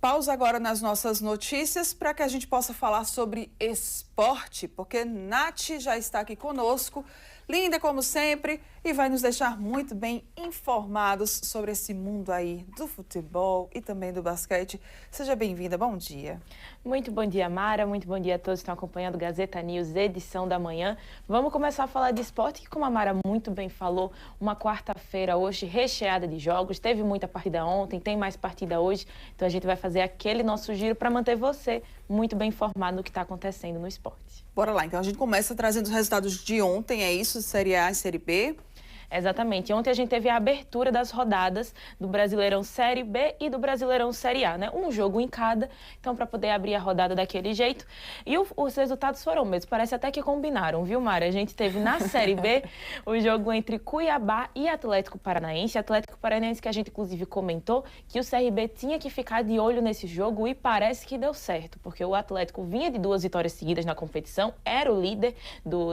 pausa agora nas nossas notícias para que a gente possa falar sobre esporte, porque Nath já está aqui conosco, linda como sempre, e vai nos deixar muito bem informados sobre esse mundo aí do futebol e também do basquete. Seja bem-vinda, bom dia. Muito bom dia, Mara, muito bom dia a todos que estão acompanhando Gazeta News, edição da manhã. Vamos começar a falar de esporte, que como a Mara muito bem falou, uma quarta-feira hoje recheada de jogos, teve muita partida ontem, tem mais partida hoje, então a gente vai fazer aquele nosso giro para manter você muito bem informado no que está acontecendo no esporte. Bora lá, então a gente começa trazendo os resultados de ontem, é isso? Série A e Série B? Exatamente. Ontem a gente teve a abertura das rodadas do Brasileirão Série B e do Brasileirão Série A, né? Um jogo em cada, então para poder abrir a rodada daquele jeito. E os resultados foram mesmo, parece até que combinaram, viu, Mara? A gente teve na Série B o jogo entre Cuiabá e Atlético Paranaense. Atlético Paranaense que a gente inclusive comentou que o CRB tinha que ficar de olho nesse jogo e parece que deu certo, porque o Atlético vinha de 2 vitórias seguidas na competição, era o líder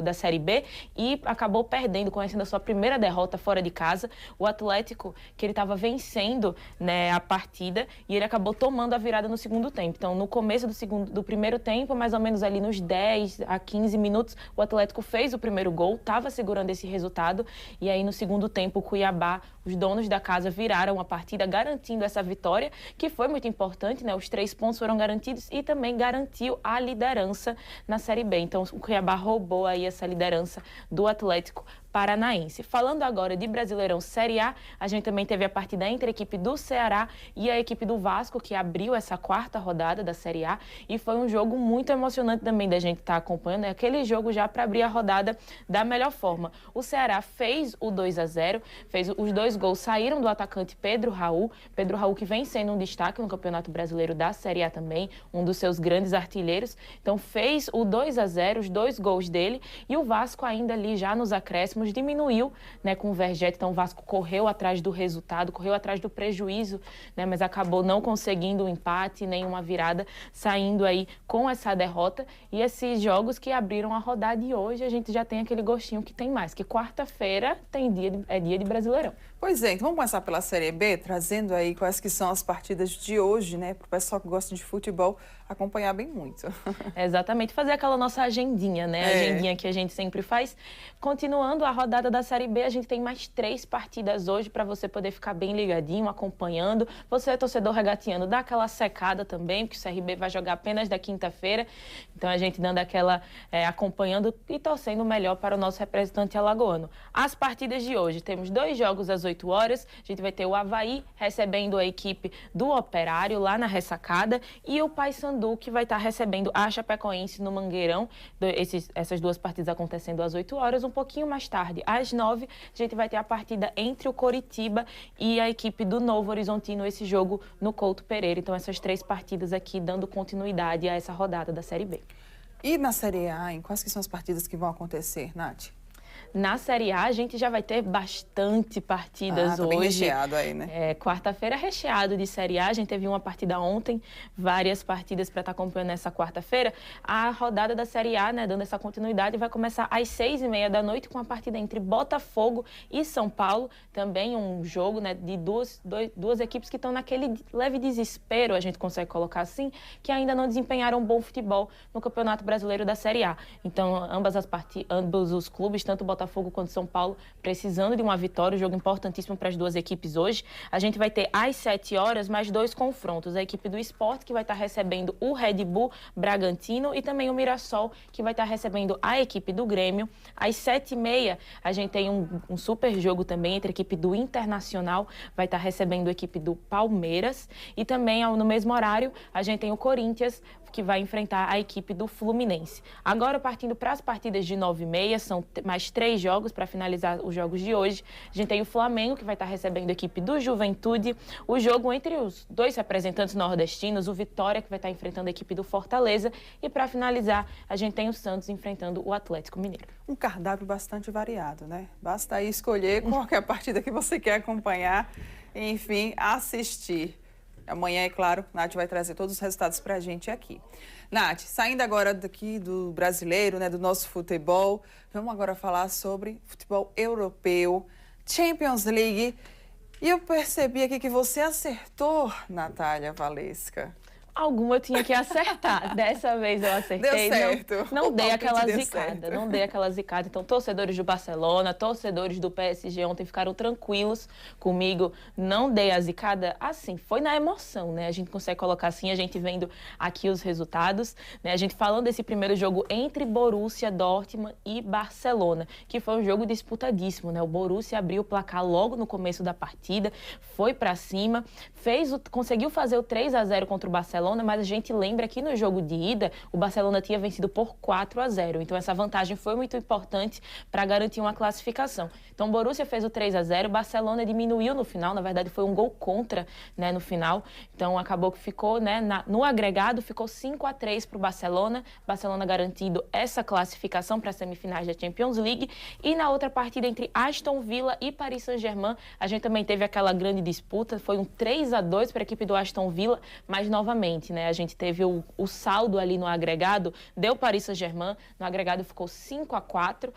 da Série B e acabou perdendo, conhecendo a sua primeira derrota fora de casa. O Atlético, que ele estava vencendo, né, a partida e ele acabou tomando a virada no segundo tempo. Então, no começo do primeiro tempo, mais ou menos ali nos 10 a 15 minutos, o Atlético fez o primeiro gol, estava segurando esse resultado e aí no segundo tempo o Cuiabá, os donos da casa viraram a partida garantindo essa vitória, que foi muito importante, né? Os 3 pontos foram garantidos e também garantiu a liderança na Série B. Então, o Cuiabá roubou aí essa liderança do Atlético Paranaense. Falando agora de Brasileirão Série A, a gente também teve a partida entre a equipe do Ceará e a equipe do Vasco, que abriu essa quarta rodada da Série A, e foi um jogo muito emocionante também da gente estar acompanhando, é aquele jogo já para abrir a rodada da melhor forma. O Ceará fez o 2-0, fez os 2 gols, saíram do atacante Pedro Raul que vem sendo um destaque no Campeonato Brasileiro da Série A também, um dos seus grandes artilheiros, então fez o 2-0, os 2 gols dele, e o Vasco ainda ali já nos acréscimos diminuiu, né, com o Vergete, então o Vasco correu atrás do resultado, correu atrás do prejuízo, né, mas acabou não conseguindo um empate, nem uma virada, saindo aí com essa derrota. E esses jogos que abriram a rodada de hoje, a gente já tem aquele gostinho que tem mais, que quarta-feira é dia de Brasileirão. Pois é, então vamos começar pela Série B, trazendo aí quais que são as partidas de hoje, né, para o pessoal que gosta de futebol acompanhar bem muito. Exatamente, fazer aquela nossa agendinha, né, agendinha que a gente sempre faz. Continuando a rodada da Série B, a gente tem mais 3 partidas hoje para você poder ficar bem ligadinho, acompanhando. Você é torcedor regatiano, dá aquela secada também, porque o CRB vai jogar apenas da quinta-feira. Então a gente dando aquela, acompanhando e torcendo melhor para o nosso representante alagoano. As partidas de hoje, temos 2 jogos às 8 horas. A gente vai ter o Avaí recebendo a equipe do Operário lá na Ressacada e o Paysandu que vai estar recebendo a Chapecoense no Mangueirão. Essas 2 partidas acontecendo às 8 horas. Um pouquinho mais tarde, às 9, a gente vai ter a partida entre o Coritiba e a equipe do Novo Horizontino, esse jogo no Couto Pereira. Então, essas 3 partidas aqui dando continuidade a essa rodada da Série B. E na Série A, em quais que são as partidas que vão acontecer, Nath? Na Série A, a gente já vai ter bastante partidas hoje. Bem recheado aí, né? Quarta-feira recheado de Série A. A gente teve uma partida ontem, várias partidas para estar acompanhando essa quarta-feira. A rodada da Série A, né, dando essa continuidade, vai começar às 6h30 da noite com a partida entre Botafogo e São Paulo. Também um jogo, né, de duas equipes que estão naquele leve desespero, a gente consegue colocar assim, que ainda não desempenharam um bom futebol no Campeonato Brasileiro da Série A. Então, ambos os clubes, tanto Botafogo quanto São Paulo, precisando de uma vitória, um jogo importantíssimo para as 2 equipes hoje. A gente vai ter às 7 horas mais 2 confrontos. A equipe do Sport, que vai estar recebendo o Red Bull Bragantino, e também o Mirassol, que vai estar recebendo a equipe do Grêmio. Às 7h30, a gente tem um super jogo também entre a equipe do Internacional, vai estar recebendo a equipe do Palmeiras. E também, no mesmo horário, a gente tem o Corinthians, que vai enfrentar a equipe do Fluminense. Agora, partindo para as partidas de 9h30, são mais 3 jogos para finalizar os jogos de hoje. A gente tem o Flamengo, que vai estar recebendo a equipe do Juventude, o jogo entre os 2 representantes nordestinos, o Vitória, que vai estar enfrentando a equipe do Fortaleza, e para finalizar, a gente tem o Santos enfrentando o Atlético Mineiro. Um cardápio bastante variado, né? Basta aí escolher qualquer partida que você quer acompanhar, enfim, assistir. Amanhã, é claro, Nath vai trazer todos os resultados para a gente aqui. Nath, saindo agora daqui do brasileiro, né, do nosso futebol, vamos agora falar sobre futebol europeu, Champions League. E eu percebi aqui que você acertou, Natália Valesca. Alguma eu tinha que acertar. Dessa vez eu acertei. Deu certo. Não dei aquela deu zicada. certo. Não dei aquela zicada. Então, torcedores do Barcelona, torcedores do PSG ontem ficaram tranquilos comigo. Não dei a zicada. Assim, foi na emoção, né? A gente consegue colocar assim, a gente vendo aqui os resultados, né? A gente falando desse primeiro jogo entre Borussia Dortmund e Barcelona, que foi um jogo disputadíssimo, né? O Borussia abriu o placar logo no começo da partida, foi pra cima, conseguiu fazer o 3-0 contra o Barcelona, mas a gente lembra que no jogo de ida, o Barcelona tinha vencido por 4-0. Então, essa vantagem foi muito importante para garantir uma classificação. Então, o Borussia fez o 3-0, o Barcelona diminuiu no final, na verdade foi um gol contra, né, no final. Então, acabou que ficou, né, no agregado, ficou 5-3 para o Barcelona. Barcelona garantindo essa classificação para as semifinais da Champions League. E na outra partida entre Aston Villa e Paris Saint-Germain, a gente também teve aquela grande disputa, foi um 3-2 para a equipe do Aston Villa, mas novamente, né? A gente teve o saldo ali no agregado, deu Paris Saint-Germain, no agregado ficou 5-4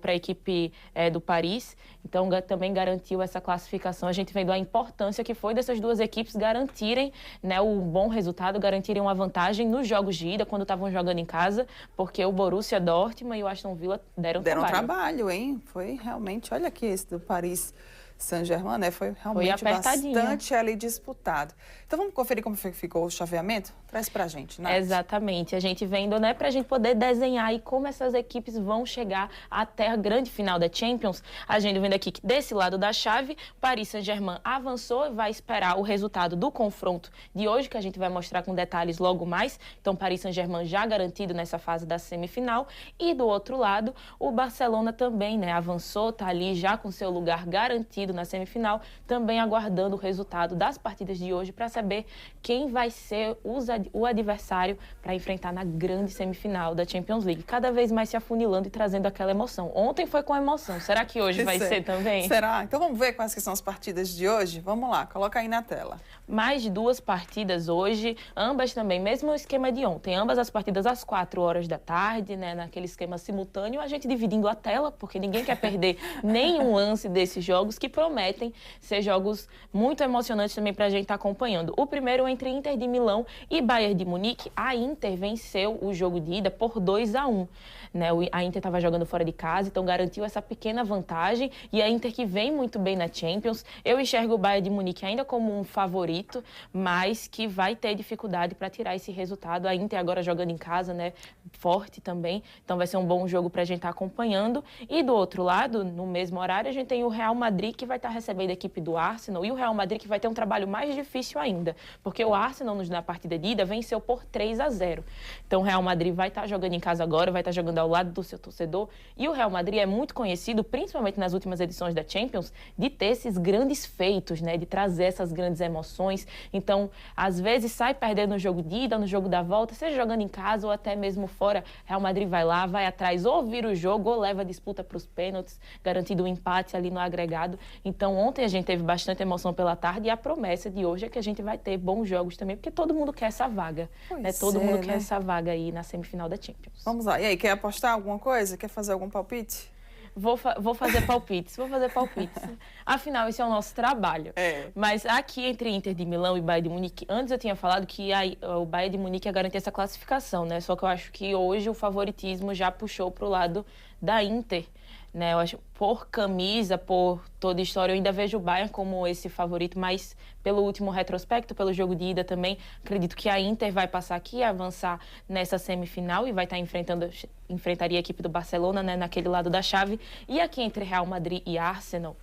para a equipe do Paris, então também garantiu essa classificação. A gente vendo a importância que foi dessas duas equipes garantirem, né, um bom resultado, garantirem uma vantagem nos jogos de ida, quando estavam jogando em casa, porque o Borussia Dortmund e o Aston Villa deram trabalho, hein? Foi realmente, olha aqui esse do Paris Saint-Germain, né? Foi realmente bastante ali disputado. Então vamos conferir como ficou o chaveamento? Traz pra gente, Nath. Exatamente. A gente vendo, né, pra gente poder desenhar aí como essas equipes vão chegar até a grande final da Champions. A gente vendo aqui que desse lado da chave, Paris Saint-Germain avançou e vai esperar o resultado do confronto de hoje, que a gente vai mostrar com detalhes logo mais. Então, Paris Saint-Germain já garantido nessa fase da semifinal. E do outro lado, o Barcelona também, né, avançou, tá ali já com seu lugar garantido na semifinal, também aguardando o resultado das partidas de hoje para saber quem vai ser o adversário para enfrentar na grande semifinal da Champions League. Cada vez mais se afunilando e trazendo aquela emoção. Ontem foi com emoção. Será que hoje vai ser também? Será? Então vamos ver quais que são as partidas de hoje? Vamos lá, coloca aí na tela. Mais de 2 partidas hoje, ambas também, mesmo esquema de ontem, ambas as partidas às 4 horas da tarde, né, naquele esquema simultâneo, a gente dividindo a tela, porque ninguém quer perder nenhum lance desses jogos que prometem ser jogos muito emocionantes também para a gente estar acompanhando. O primeiro entre Inter de Milão e Bayern de Munique. A Inter venceu o jogo de ida por 2-1. Né? A Inter estava jogando fora de casa, então garantiu essa pequena vantagem. E a Inter que vem muito bem na Champions. Eu enxergo o Bayern de Munique ainda como um favorito, mas que vai ter dificuldade para tirar esse resultado. A Inter agora jogando em casa, né? Forte também. Então vai ser um bom jogo para a gente estar acompanhando. E do outro lado, no mesmo horário, a gente tem o Real Madrid que vai estar recebendo a equipe do Arsenal. E o Real Madrid que vai ter um trabalho mais difícil ainda, porque o Arsenal na partida de ida venceu por 3-0. Então o Real Madrid vai estar jogando em casa agora, vai estar jogando ao lado do seu torcedor. E o Real Madrid é muito conhecido, principalmente nas últimas edições da Champions, de ter esses grandes feitos, né? De trazer essas grandes emoções. Então, às vezes sai perdendo no jogo de ida, no jogo da volta, seja jogando em casa ou até mesmo fora. Real Madrid vai lá, vai atrás, ou vira o jogo, ou leva a disputa para os pênaltis, garantindo um empate ali no agregado. Então, ontem a gente teve bastante emoção pela tarde e a promessa de hoje é que a gente vai ter bons jogos também, porque todo mundo quer essa vaga, né? Todo mundo quer essa vaga aí na semifinal da Champions. Vamos lá. E aí, quer apostar alguma coisa? Quer fazer algum palpite? Vou fazer palpites, Afinal, esse é o nosso trabalho. Mas aqui entre Inter de Milão e Bayern de Munique, antes eu tinha falado que o Bayern de Munique ia garantir essa classificação, né? Só que eu acho que hoje o favoritismo já puxou para o lado da Inter, né? Eu acho, por camisa, por toda a história, eu ainda vejo o Bayern como esse favorito, mas pelo último retrospecto, pelo jogo de ida também, acredito que a Inter vai passar aqui, avançar nessa semifinal e vai estar enfrentaria a equipe do Barcelona, né, naquele lado da chave. E aqui entre Real Madrid e Arsenal,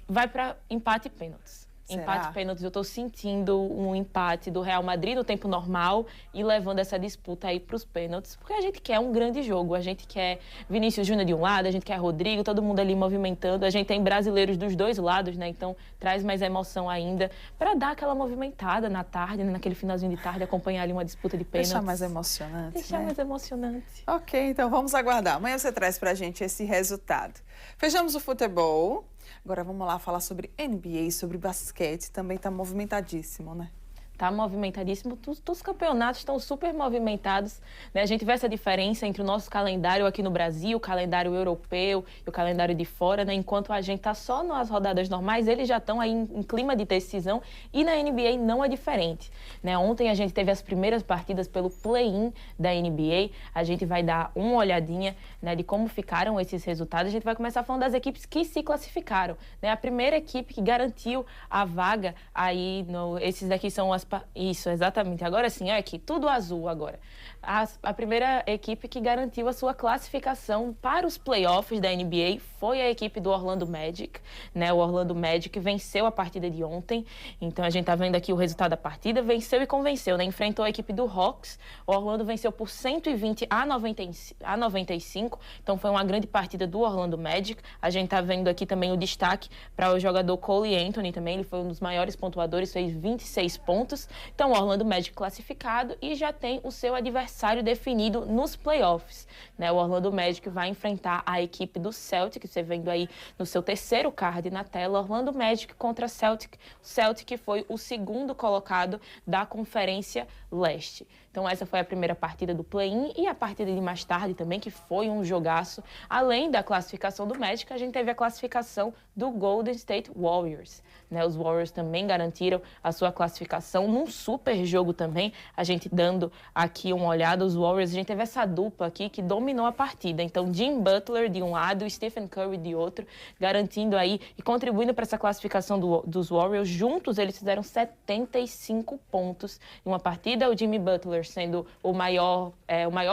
vai para empate e pênaltis. Será? Empate e pênaltis, eu estou sentindo um empate do Real Madrid no tempo normal e levando essa disputa aí para os pênaltis, porque a gente quer um grande jogo, a gente quer Vinícius Júnior de um lado, a gente quer Rodrigo, todo mundo ali movimentando, a gente tem brasileiros dos dois lados, né? Então traz mais emoção ainda para dar aquela movimentada na tarde, né? Naquele finalzinho de tarde, acompanhar ali uma disputa de pênaltis. Deixar mais emocionante. Deixar mais emocionante. Ok, então vamos aguardar. Amanhã você traz pra gente esse resultado. Fechamos o futebol. Agora vamos lá falar sobre NBA, sobre basquete. Também está movimentadíssimo, né? Tá movimentadíssimo, os campeonatos estão super movimentados, né? A gente vê essa diferença entre o nosso calendário aqui no Brasil, o calendário europeu e o calendário de fora, né? Enquanto a gente tá só nas rodadas normais, eles já estão aí em clima de decisão e na NBA não é diferente, né? Ontem a gente teve as primeiras partidas pelo play-in da NBA, a gente vai dar uma olhadinha, né, de como ficaram esses resultados. A gente vai começar falando das equipes que se classificaram, né? A primeira equipe que garantiu a vaga aí, esses daqui são isso, exatamente. Agora sim, é aqui, tudo azul agora. A primeira equipe que garantiu a sua classificação para os playoffs da NBA foi a equipe do Orlando Magic, né? O Orlando Magic venceu a partida de ontem, então a gente tá vendo aqui o resultado da partida, venceu e convenceu, né? Enfrentou a equipe do Hawks, o Orlando venceu por 120-95, então foi uma grande partida do Orlando Magic. A gente tá vendo aqui também o destaque para o jogador Cole Anthony também, ele foi um dos maiores pontuadores, fez 26 pontos. Então o Orlando Magic classificado e já tem o seu adversário definido nos playoffs, né? O Orlando Magic vai enfrentar a equipe do Celtic, você vendo aí no seu terceiro card na tela, Orlando Magic contra Celtic. O Celtic foi o segundo colocado da Conferência Leste. Então essa foi a primeira partida do play-in e a partida de mais tarde também, que foi um jogaço. Além da classificação do Magic, a gente teve a classificação do Golden State Warriors, né? Os Warriors também garantiram a sua classificação num super jogo também. A gente dando aqui uma olhada, os Warriors, a gente teve essa dupla aqui que dominou a partida. Então Jim Butler de um lado e Stephen Curry de outro, garantindo aí e contribuindo para essa classificação dos Warriors. Juntos eles fizeram 75 pontos em uma partida. O Jimmy Butler sendo o maior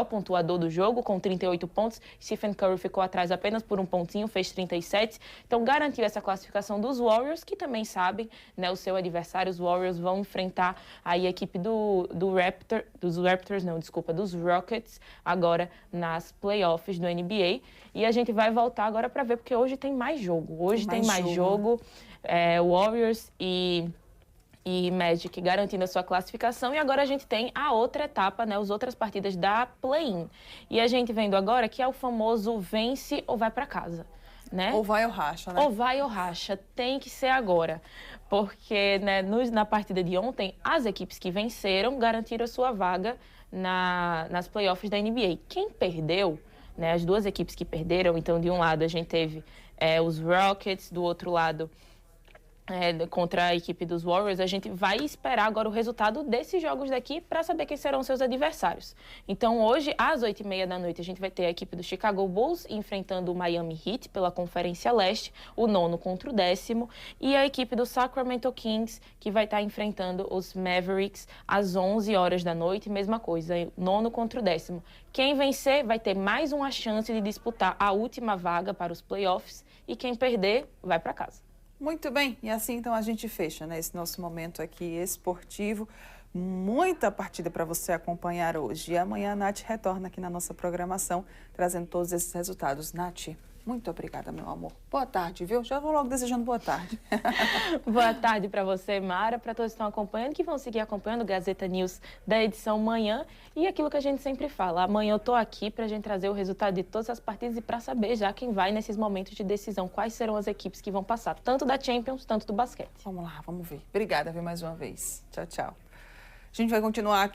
pontuador do jogo, com 38 pontos. Stephen Curry ficou atrás apenas por um pontinho, fez 37. Então garantiu essa classificação dos Warriors, que também sabem, né, o seu adversário. Os Warriors vão enfrentar aí a equipe dos Rockets agora nas playoffs do NBA. E a gente vai voltar agora para ver, porque hoje tem mais jogo. Hoje tem mais jogo. Warriors e Magic garantindo a sua classificação. E agora a gente tem a outra etapa, né, as outras partidas da play-in. E a gente vendo agora que é o famoso vence ou vai para casa, né? Ou vai ou racha, né? Ou vai ou racha. Tem que ser agora. Porque, né, na partida de ontem, as equipes que venceram garantiram a sua vaga nas playoffs da NBA. Quem perdeu, né, as duas equipes que perderam, então de um lado a gente teve os Rockets, do outro lado contra a equipe dos Warriors. A gente vai esperar agora o resultado desses jogos daqui para saber quem serão seus adversários. Então hoje, às 8h30 da noite, a gente vai ter a equipe do Chicago Bulls enfrentando o Miami Heat pela Conferência Leste, o 9º contra o 10º, e a equipe do Sacramento Kings, que vai estar enfrentando os Mavericks às 11 horas da noite, mesma coisa, 9º contra o 10º. Quem vencer vai ter mais uma chance de disputar a última vaga para os playoffs, e quem perder vai para casa. Muito bem, e assim então a gente fecha, né, esse nosso momento aqui esportivo. Muita partida para você acompanhar hoje. E amanhã a Nath retorna aqui na nossa programação, trazendo todos esses resultados. Nath, muito obrigada, meu amor. Boa tarde, viu? Já vou logo desejando boa tarde. Boa tarde para você, Mara, para todos que estão acompanhando, que vão seguir acompanhando o Gazeta News da edição manhã. E aquilo que a gente sempre fala, amanhã eu estou aqui para a gente trazer o resultado de todas as partidas e para saber já quem vai nesses momentos de decisão, quais serão as equipes que vão passar, tanto da Champions, tanto do basquete. Vamos lá, vamos ver. Obrigada, viu, mais uma vez. Tchau, tchau. A gente vai continuar aqui.